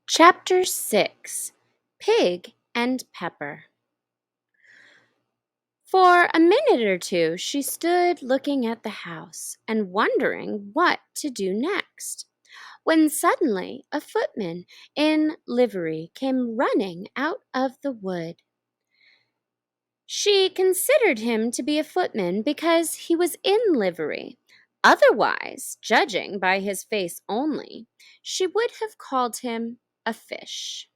Chapter 6 Pig and Pepper. For a minute or two she stood looking at the house and wondering what to do next, when suddenly a footman in livery came running out of the wood. She considered him to be a footman because he was in livery. Otherwise, judging by his face only, she would have called him a fish,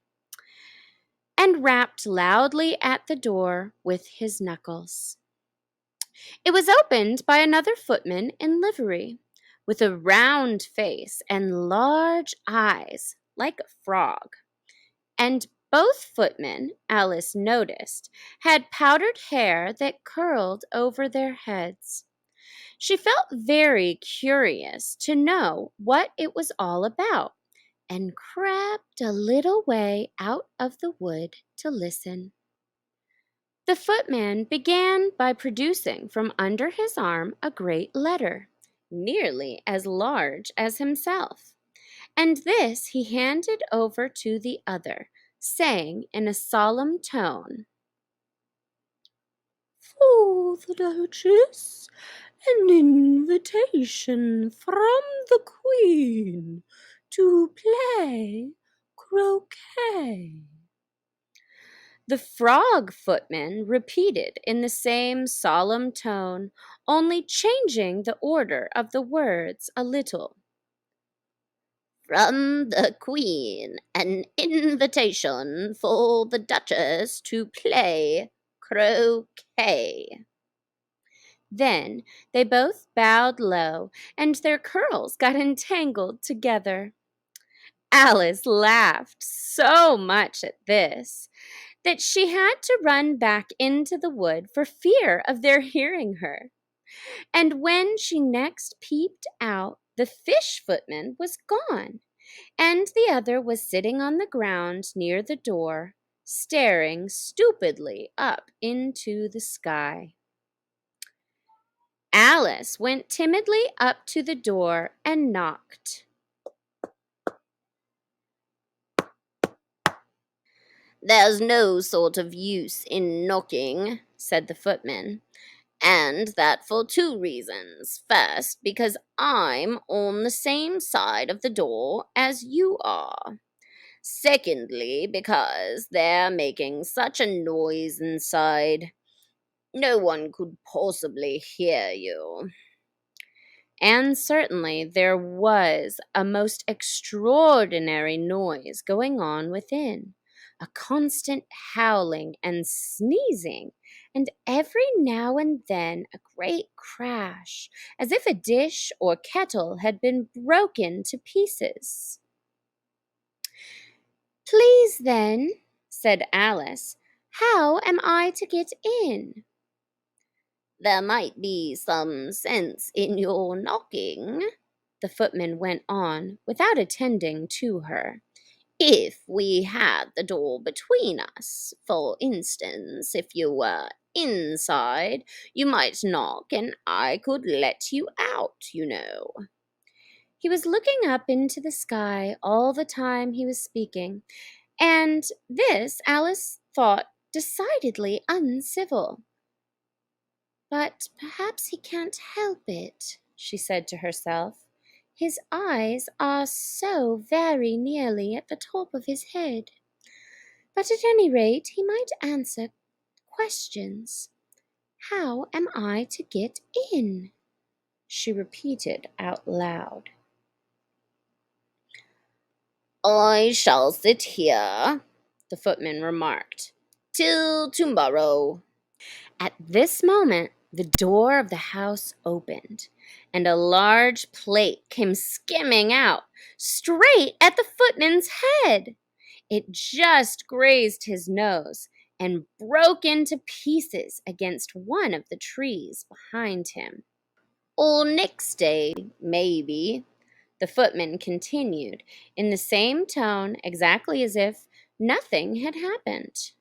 and rapped loudly at the door with his knuckles. It was opened by another footman in livery, with a round face and large eyes like a frog, and both footmen, Alice noticed, had powdered hair that curled over their heads. She felt very curious to know what it was all about, and crept a little way out of the wood to listen. The footman began by producing from under his arm a great letter, nearly as large as himself, and this he handed over to the other, saying in a solemn tone, "For the Duchess, an invitation from the Queen to play croquet." The frog footman repeated in the same solemn tone, only changing the order of the words a little. "From the Queen, an invitation for the Duchess to play croquet." Then they both bowed low, and their curls got entangled together. Alice laughed so much at this that she had to run back into the wood for fear of their hearing her. And when she next peeped out, the fish footman was gone, and the other was sitting on the ground near the door, staring stupidly up into the sky. Alice went timidly up to the door and knocked. "There's no sort of use in knocking," said the footman, "and that for two reasons. First, because I'm on the same side of the door as you are. Secondly, because they're making such a noise inside. No one could possibly hear you." And certainly there was a most extraordinary noise going on within, a constant howling and sneezing, and every now and then a great crash, as if a dish or kettle had been broken to pieces. "Please, then," said Alice, "how am I to get in?" "There might be some sense in your knocking," the footman went on, without attending to her. "If we had the door between us, for instance, if you were inside, you might knock and I could let you out, you know." He was looking up into the sky all the time he was speaking, and this Alice thought decidedly uncivil. "But perhaps he can't help it," she said to herself. "His eyes are so very nearly at the top of his head. But at any rate he might answer questions. How am I to get in?" she repeated out loud. "I shall sit here," the footman remarked, "till tomorrow." At this moment the door of the house opened, and a large plate came skimming out, straight at the footman's head. It just grazed his nose and broke into pieces against one of the trees behind him. "Or next day, maybe," the footman continued, in the same tone exactly as if nothing had happened.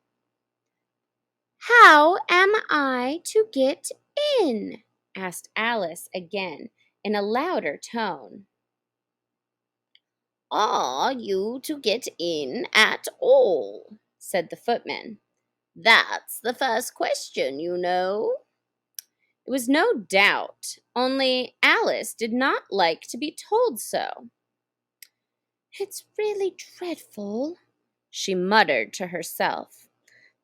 "How am I to get in?" asked Alice again, in a louder tone. Are you to get in at all? Said the footman. That's the first question, you know. It was no doubt, only Alice did not like to be told so. It's really dreadful, she muttered to herself.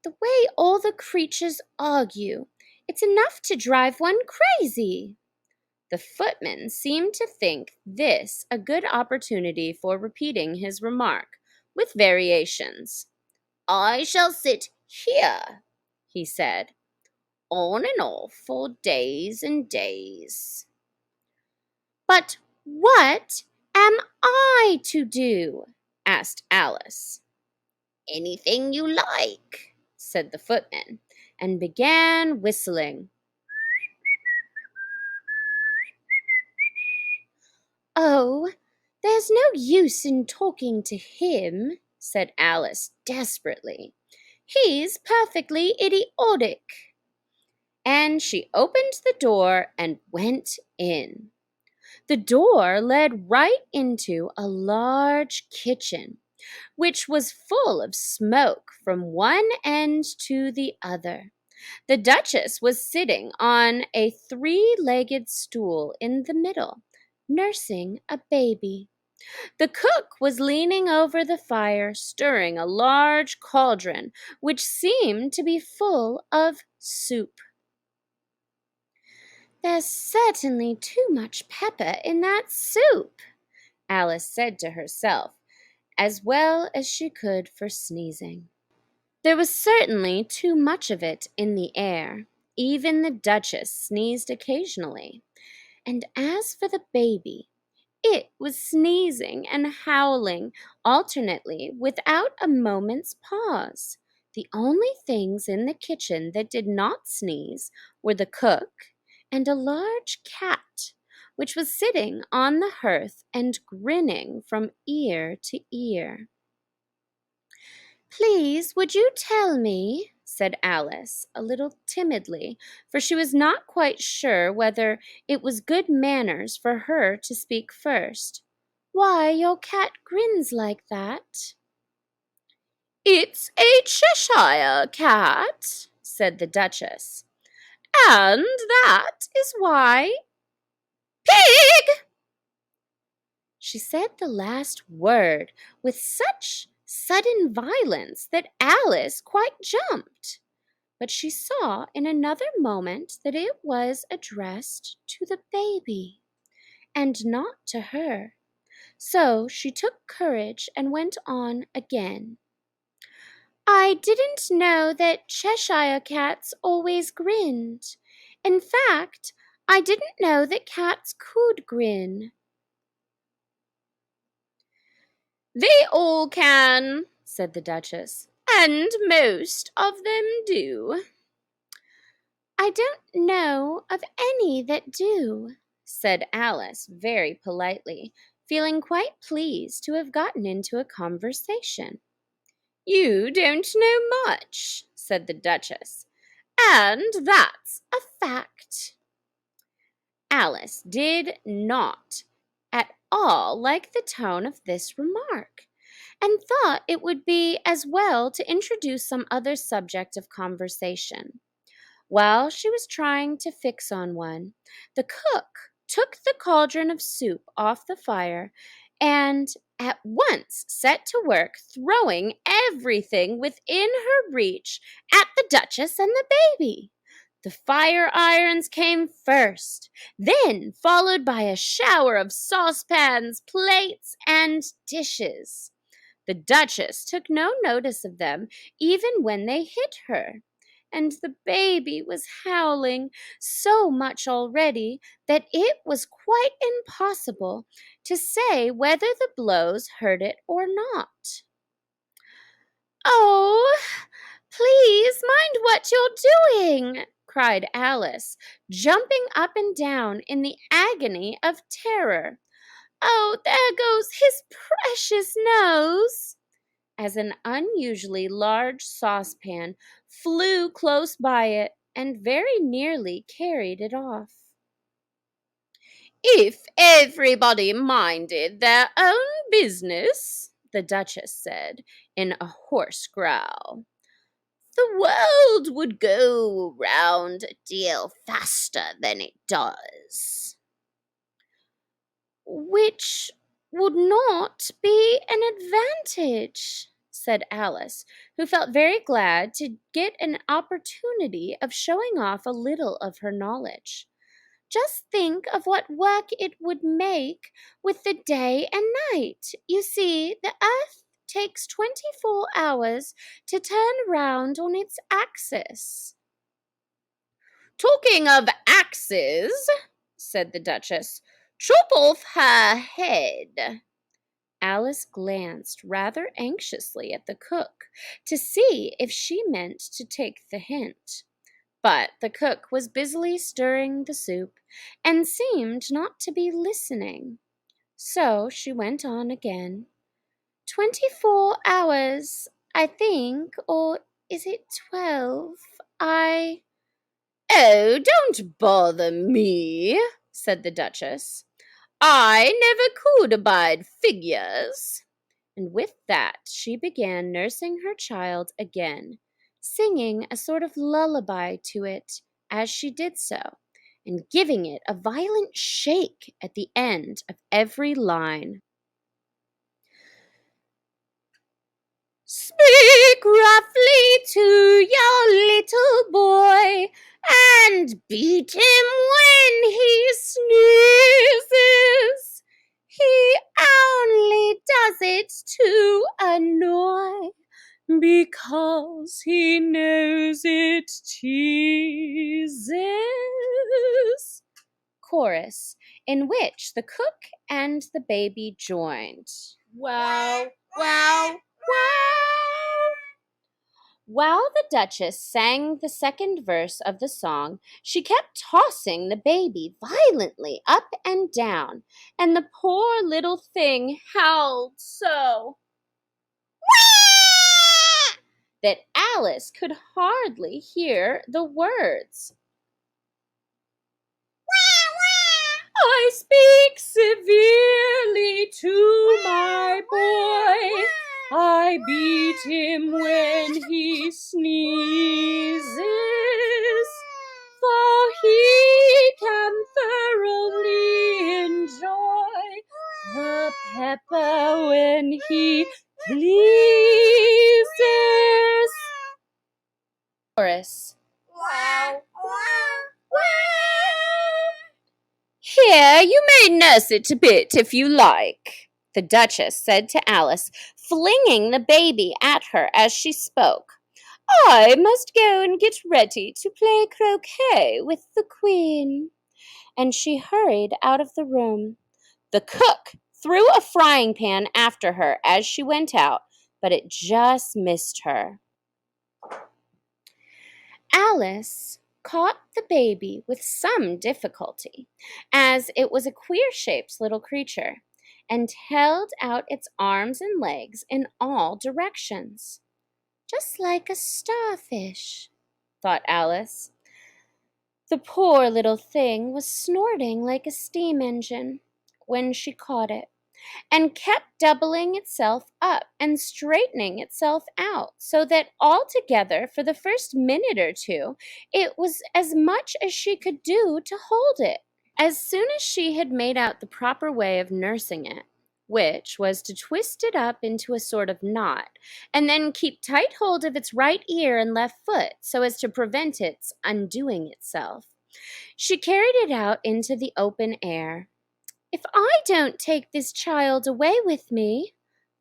The way all the creatures argue, it's enough to drive one crazy. The footman seemed to think this a good opportunity for repeating his remark, with variations. I shall sit here, he said, on and off for days and days. But what am I to do? Asked Alice. Anything you like, said the footman, and began whistling. Oh, there's no use in talking to him, said Alice desperately. He's perfectly idiotic. And she opened the door and went in. The door led right into a large kitchen, which was full of smoke from one end to the other. The Duchess was sitting on a three-legged stool in the middle, nursing a baby. The cook was leaning over the fire, stirring a large cauldron, which seemed to be full of soup. There's certainly too much pepper in that soup, Alice said to herself, as well as she could for sneezing. There was certainly too much of it in the air. Even the Duchess sneezed occasionally. And as for the baby, it was sneezing and howling alternately without a moment's pause. The only things in the kitchen that did not sneeze were the cook and a large cat, which was sitting on the hearth and grinning from ear to ear. Please, would you tell me, said Alice, a little timidly, for she was not quite sure whether it was good manners for her to speak first, why your cat grins like that? It's a Cheshire cat, said the Duchess, and that is why. Pig! She said the last word with such sudden violence that Alice quite jumped. But she saw in another moment that it was addressed to the baby, and not to her. So she took courage and went on again. I didn't know that Cheshire cats always grinned. In fact, I didn't know that cats could grin. They all can, said the Duchess, and most of them do. I don't know of any that do, said Alice very politely, feeling quite pleased to have gotten into a conversation. You don't know much, said the Duchess, and that's a fact. Alice did not at all like the tone of this remark, and thought it would be as well to introduce some other subject of conversation. While she was trying to fix on one, the cook took the cauldron of soup off the fire and at once set to work throwing everything within her reach at the Duchess and the baby. The fire irons came first, then followed by a shower of saucepans, plates, and dishes. The Duchess took no notice of them even when they hit her, and the baby was howling so much already that it was quite impossible to say whether the blows hurt it or not. Oh, please mind what you're doing, cried Alice, jumping up and down in the agony of terror. Oh, there goes his precious nose! As an unusually large saucepan flew close by it and very nearly carried it off. If everybody minded their own business, the Duchess said in a hoarse growl, the world would go round a deal faster than it does. Which would not be an advantage, said Alice, who felt very glad to get an opportunity of showing off a little of her knowledge. Just think of what work it would make with the day and night. You see, the earth takes 24 hours to turn round on its axis. Talking of axes, said the Duchess, chop off her head. Alice glanced rather anxiously at the cook to see if she meant to take the hint. But the cook was busily stirring the soup and seemed not to be listening. So she went on again. 24 hours, I think, or is it 12? Oh, don't bother me, said the Duchess. I never could abide figures. And with that she began nursing her child again, singing a sort of lullaby to it as she did so, and giving it a violent shake at the end of every line. Speak roughly to your little boy, and beat him when he sneezes. He only does it to annoy, because he knows it teases. Chorus, in which the cook and the baby joined. Wow, wow, wow. While the Duchess sang the second verse of the song, she kept tossing the baby violently up and down, and the poor little thing howled so that Alice could hardly hear the words. I speak severely to my boy. I beat him when he sneezes, for he can thoroughly enjoy the pepper when he pleases. Chorus. Wow, wow, wow. Here, you may nurse it a bit if you like, the Duchess said to Alice, flinging the baby at her as she spoke. I must go and get ready to play croquet with the Queen. And she hurried out of the room. The cook threw a frying pan after her as she went out, but it just missed her. Alice caught the baby with some difficulty, as it was a queer-shaped little creature, and held out its arms and legs in all directions. Just like a starfish, thought Alice. The poor little thing was snorting like a steam engine when she caught it, and kept doubling itself up and straightening itself out, so that altogether for the first minute or two it was as much as she could do to hold it. As soon as she had made out the proper way of nursing it, which was to twist it up into a sort of knot, and then keep tight hold of its right ear and left foot so as to prevent its undoing itself, she carried it out into the open air. If I don't take this child away with me,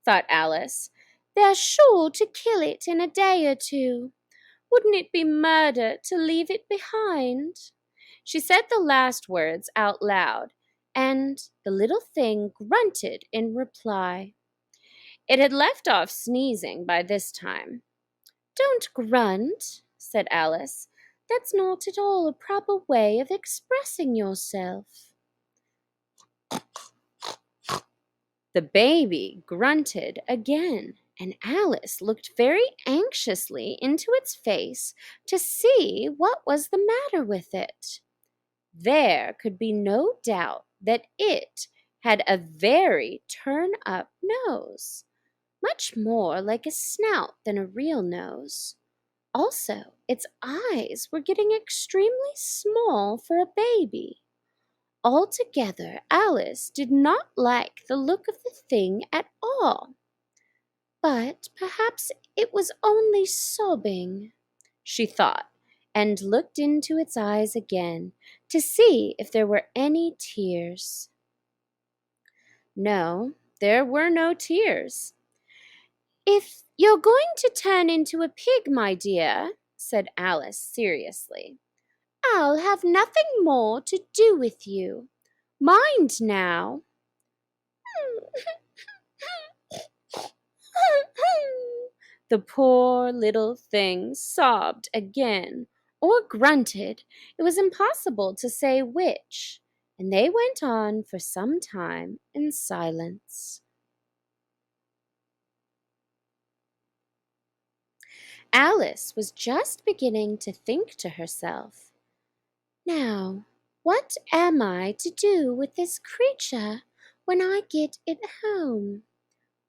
thought Alice, they're sure to kill it in a day or two. Wouldn't it be murder to leave it behind? She said the last words out loud, and the little thing grunted in reply. It had left off sneezing by this time. Don't grunt, said Alice. That's not at all a proper way of expressing yourself. The baby grunted again, and Alice looked very anxiously into its face to see what was the matter with it. There could be no doubt that it had a very turn-up nose, much more like a snout than a real nose. Also, its eyes were getting extremely small for a baby. Altogether, Alice did not like the look of the thing at all. But perhaps it was only sobbing, she thought, and looked into its eyes again to see if there were any tears. No, there were no tears. "If you're going to turn into a pig, my dear," said Alice seriously, "I'll have nothing more to do with you. Mind now." The poor little thing sobbed again, or grunted. It was impossible to say which, and they went on for some time in silence. Alice was just beginning to think to herself, "Now, what am I to do with this creature when I get it home?"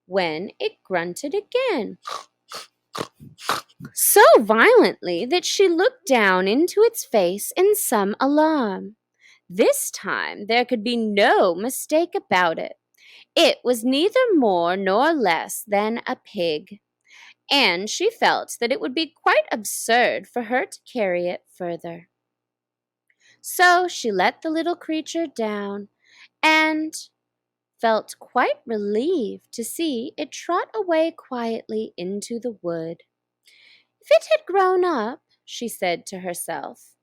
when it grunted again, so violently that she looked down into its face in some alarm. This time there could be no mistake about it. It was neither more nor less than a pig, and she felt that it would be quite absurd for her to carry it further. So she let the little creature down and felt quite relieved to see it trot away quietly into the wood. "If it had grown up," she said to herself,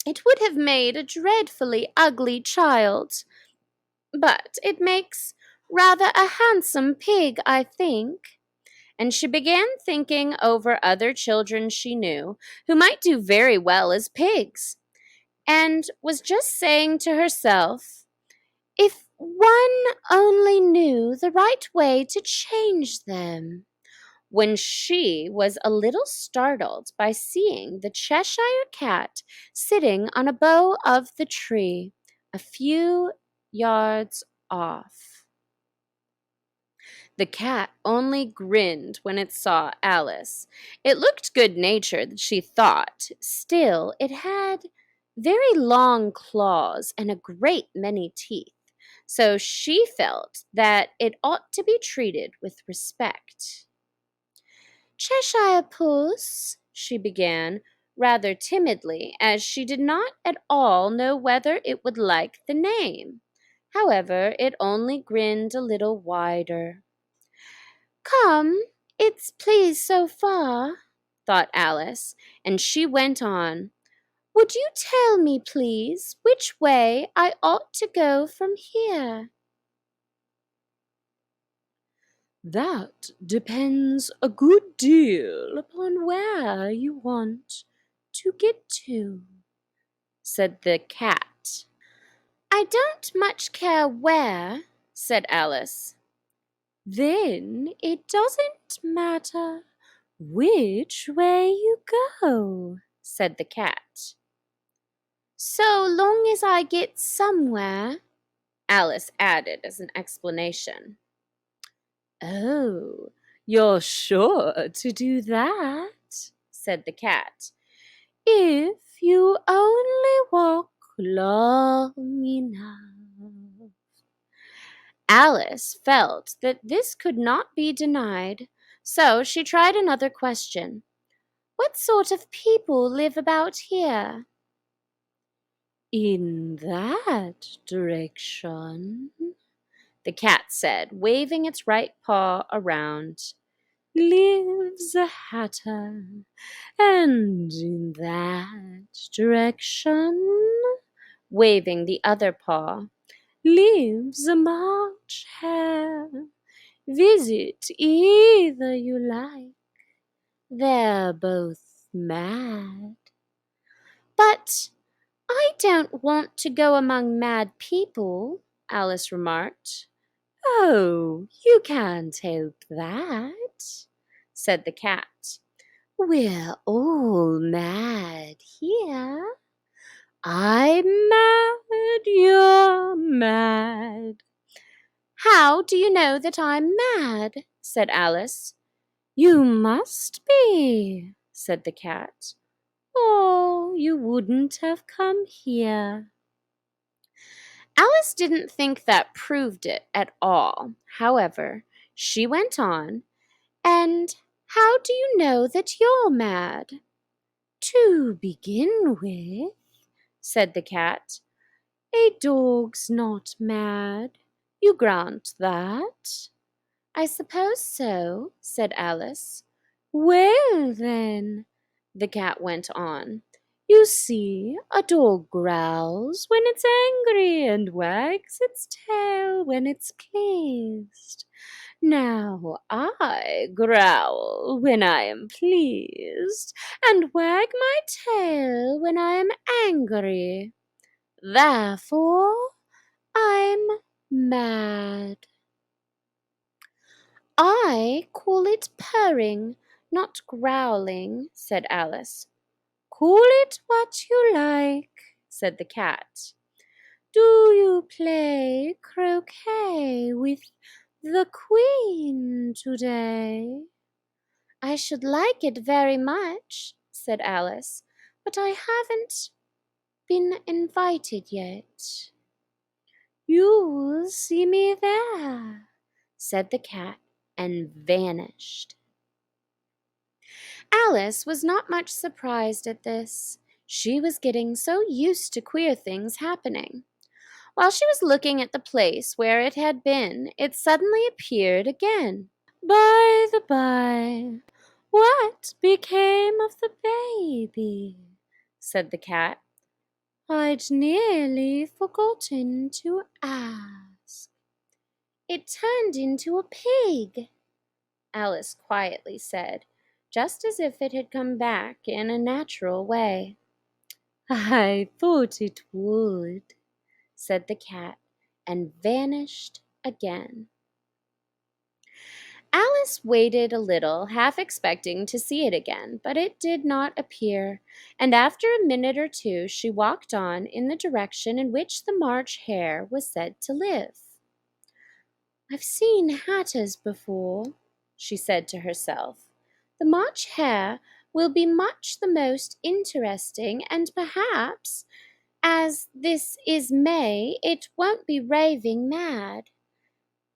"it would have made a dreadfully ugly child. But it makes rather a handsome pig, I think." And she began thinking over other children she knew who might do very well as pigs, and was just saying to herself, "If one only knew the right way to change them," when she was a little startled by seeing the Cheshire Cat sitting on a bough of the tree a few yards off. The cat only grinned when it saw Alice. It looked good-natured, she thought. Still, it had very long claws and a great many teeth, so she felt that it ought to be treated with respect. "Cheshire Puss," she began, rather timidly, as she did not at all know whether it would like the name. However, it only grinned a little wider. "Come, it's pleased so far," thought Alice, and she went on. "Would you tell me, please, which way I ought to go from here?" "That depends a good deal upon where you want to get to," said the cat. "I don't much care where," said Alice. "Then it doesn't matter which way you go," said the cat. "So long as I get somewhere," Alice added as an explanation. "Oh, you're sure to do that," said the cat, "if you only walk long enough." Alice felt that this could not be denied, so she tried another question. "What sort of people live about here?" "In that direction," the cat said, waving its right paw around, "lives a hatter, and in that direction," waving the other paw, "lives a March hare. Visit either you like. They're both mad." "But I don't want to go among mad people," Alice remarked. "Oh, you can't help that," said the cat. "We're all mad here. I'm mad, you're mad." "How do you know that I'm mad?" said Alice. "You must be," said the cat, "or you wouldn't have come here." Alice didn't think that proved it at all. However, she went on, "And how do you know that you're mad?" "To begin with," said the cat, "a dog's not mad. You grant that?" "I suppose so," said Alice. "Well, then," the cat went on, "you see, a dog growls when it's angry and wags its tail when it's pleased. Now, I growl when I am pleased and wag my tail when I am angry. Therefore, I'm mad." "I call it purring, not growling," said Alice. "Call it what you like," said the cat. "Do you play croquet with the Queen today?" "I should like it very much," said Alice, "but I haven't been invited yet." "You'll see me there," said the cat, and vanished. Alice was not much surprised at this. She was getting so used to queer things happening. While she was looking at the place where it had been, it suddenly appeared again. "By the by, what became of the baby?" said the cat. "I'd nearly forgotten to ask." "It turned into a pig," Alice quietly said, just as if it had come back in a natural way. "I thought it would," said the cat, and vanished again. Alice waited a little, half expecting to see it again, but it did not appear, and after a minute or two she walked on in the direction in which the March Hare was said to live. "I've seen hatters before," she said to herself. "The March Hare will be much the most interesting, and perhaps, as this is May, it won't be raving mad.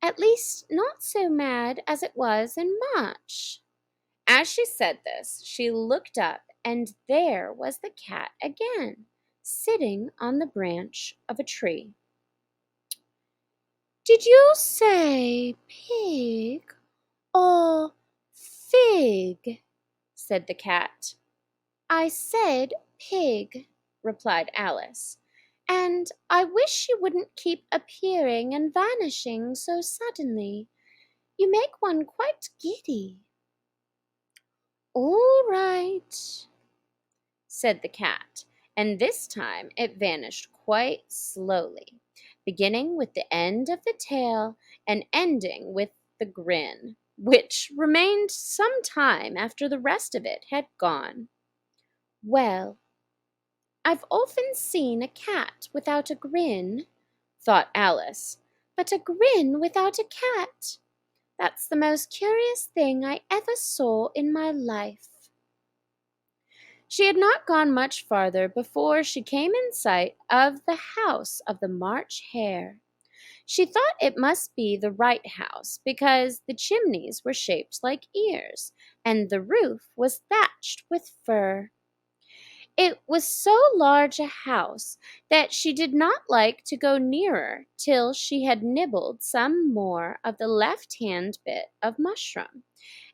At least not so mad as it was in March." As she said this, she looked up, and there was the cat again, sitting on the branch of a tree. "Did you say pig or fig?" said the cat. "I said pig," replied Alice, "and I wish you wouldn't keep appearing and vanishing so suddenly. You make one quite giddy." "All right," said the cat, and this time it vanished quite slowly, beginning with the end of the tail and ending with the grin, which remained some time after the rest of it had gone. "Well, I've often seen a cat without a grin," thought Alice, "but a grin without a cat! That's the most curious thing I ever saw in my life." She had not gone much farther before she came in sight of the house of the March Hare. She thought it must be the right house, because the chimneys were shaped like ears, and the roof was thatched with fur. It was so large a house that she did not like to go nearer till she had nibbled some more of the left-hand bit of mushroom,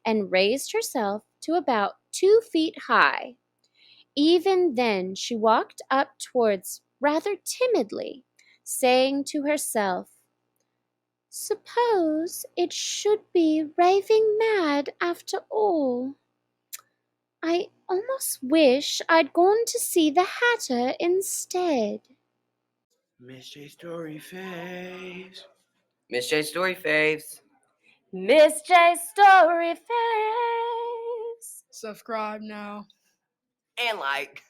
and raised herself to about 2 feet high. Even then she walked up towards rather timidly, saying to herself, "Suppose it should be raving mad after all. I almost wish I'd gone to see the Hatter instead." Miss J Story Faves. Miss J Story Faves. Miss J Story Face. Subscribe now. And like.